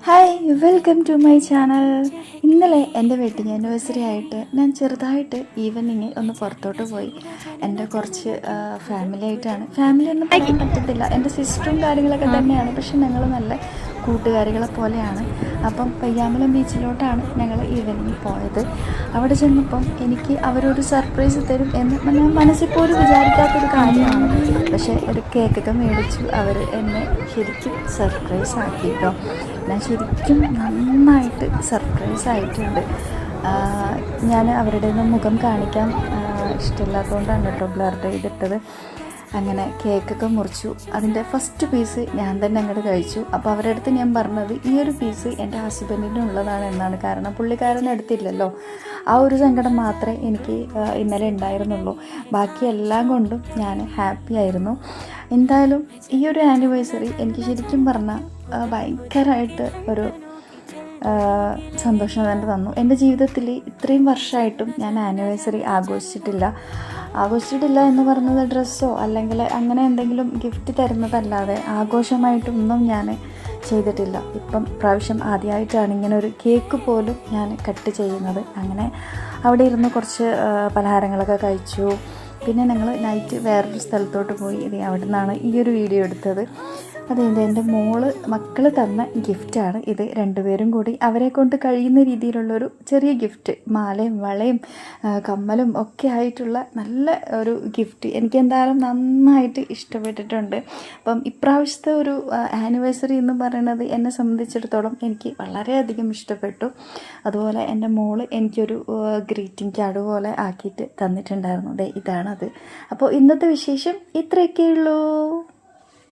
Hi, welcome to my channel. ഇന്നലെ എൻ്റെ wedding anniversary ആയിട്ട് ഞാൻ ചെറുതായിട്ട് ഈവനിങ് ഒന്ന് പുറത്തോട്ട് പോയി. എൻ്റെ കുറച്ച് ഫാമിലി ആയിട്ടാണ്, ഫാമിലി ഒന്നും പറയാൻ പറ്റത്തില്ല, എൻ്റെ സിസ്റ്ററും കാര്യങ്ങളൊക്കെ തന്നെയാണ്, പക്ഷെ ഞങ്ങൾ നല്ല കൂട്ടുകാരികളെ പോലെയാണ്. അപ്പം പയ്യാമ്പലം ബീച്ചിലോട്ടാണ് ഞങ്ങൾ ഈവനിങ് പോയത്. അവിടെ ചെന്നപ്പം എനിക്ക് അവരൊരു സർപ്രൈസ് തരും എന്ന് ഞാൻ മനസ്സിൽ പോലും വിചാരിക്കാത്തൊരു കാര്യമാണ്. പക്ഷേ ഒരു കേക്കൊക്കെ മേടിച്ചു, അവർ എന്നെ ശരിക്കും സർപ്രൈസ് ആക്കി കേട്ടോ. ഞാൻ ശരിക്കും നന്നായിട്ട് സർപ്രൈസ് ആയിട്ടുണ്ട്. ഞാൻ അവരുടെ ഒന്നും മുഖം കാണിക്കാൻ ഇഷ്ടമില്ലാത്തതുകൊണ്ടാണ് കേട്ടോ ബ്ലർ ചെയ്തിട്ടത്. അങ്ങനെ കേക്കൊക്കെ മുറിച്ചു. അതിൻ്റെ ഫസ്റ്റ് പീസ് ഞാൻ തന്നെ അങ്ങോട്ട് കഴിച്ചു. അപ്പോൾ അവരുടെ അടുത്ത് ഞാൻ പറഞ്ഞത് ഈ ഒരു പീസ് എൻ്റെ ഹസ്ബൻഡിനുള്ളതാണ് എന്നാണ്. കാരണം പുള്ളിക്കാരനെടുത്തില്ലല്ലോ. ആ ഒരു സങ്കടം മാത്രമേ എനിക്ക് ഇന്നലെ ഉണ്ടായിരുന്നുള്ളൂ. ബാക്കി എല്ലാം കൊണ്ടും ഞാൻ ഹാപ്പി ആയിരുന്നു. എന്തായാലും ഈ ഒരു ആനിവേഴ്സറി എനിക്ക് ശരിക്കും പറഞ്ഞാൽ ഭയങ്കരമായിട്ട് ഒരു സന്തോഷം തന്നെ തന്നു. എൻ്റെ ജീവിതത്തിൽ ഇത്രയും വർഷമായിട്ടും ഞാൻ ആനിവേഴ്സറി ആഘോഷിച്ചിട്ടില്ല എന്ന് പറയുന്നത് ഡ്രസ്സോ അല്ലെങ്കിൽ അങ്ങനെ എന്തെങ്കിലും ഗിഫ്റ്റ് തരുന്നതല്ലാതെ ആഘോഷമായിട്ടൊന്നും ഞാൻ ചെയ്തിട്ടില്ല. ഇപ്പം പ്രാവശ്യം ആദ്യമായിട്ടാണ് ഇങ്ങനെ ഒരു കേക്ക് പോലും ഞാൻ കട്ട് ചെയ്യുന്നത്. അങ്ങനെ അവിടെ ഇരുന്ന് കുറച്ച് പലഹാരങ്ങളൊക്കെ കഴിച്ചു. പിന്നെ ഞങ്ങൾ നൈറ്റ് വേറൊരു സ്ഥലത്തോട്ട് പോയി. അവിടെ നിന്നാണ് ഈ ഒരു വീഡിയോ എടുത്തത്. എൻ്റെ മക്കൾ തന്ന ഗിഫ്റ്റാണ് ഇത്. രണ്ടുപേരും കൂടി അവരെ കൊണ്ട് കഴിയുന്ന രീതിയിലുള്ളൊരു ചെറിയ ഗിഫ്റ്റ്, മാലയും വളയും കമ്മലും ഒക്കെ ആയിട്ടുള്ള നല്ല ഒരു ഗിഫ്റ്റ് എനിക്ക് എന്തായാലും നന്നായിട്ട് ഇഷ്ടപ്പെട്ടിട്ടുണ്ട്. അപ്പം ഇപ്രാവശ്യത്തെ ഒരു ആനിവേഴ്സറി എന്ന് പറയുന്നത് എന്നെ സംബന്ധിച്ചിടത്തോളം എനിക്ക് വളരെയധികം ഇഷ്ടപ്പെട്ടു. അതുപോലെ എൻ്റെ എനിക്കൊരു ഗ്രീറ്റിംഗ് കാർഡ് പോലെ ആക്കിയിട്ട് തന്നിട്ടുണ്ടായിരുന്നു. ഇതാണത്. അപ്പോൾ ഇന്നത്തെ വിശേഷം ഇത്രയൊക്കെയുള്ളൂ.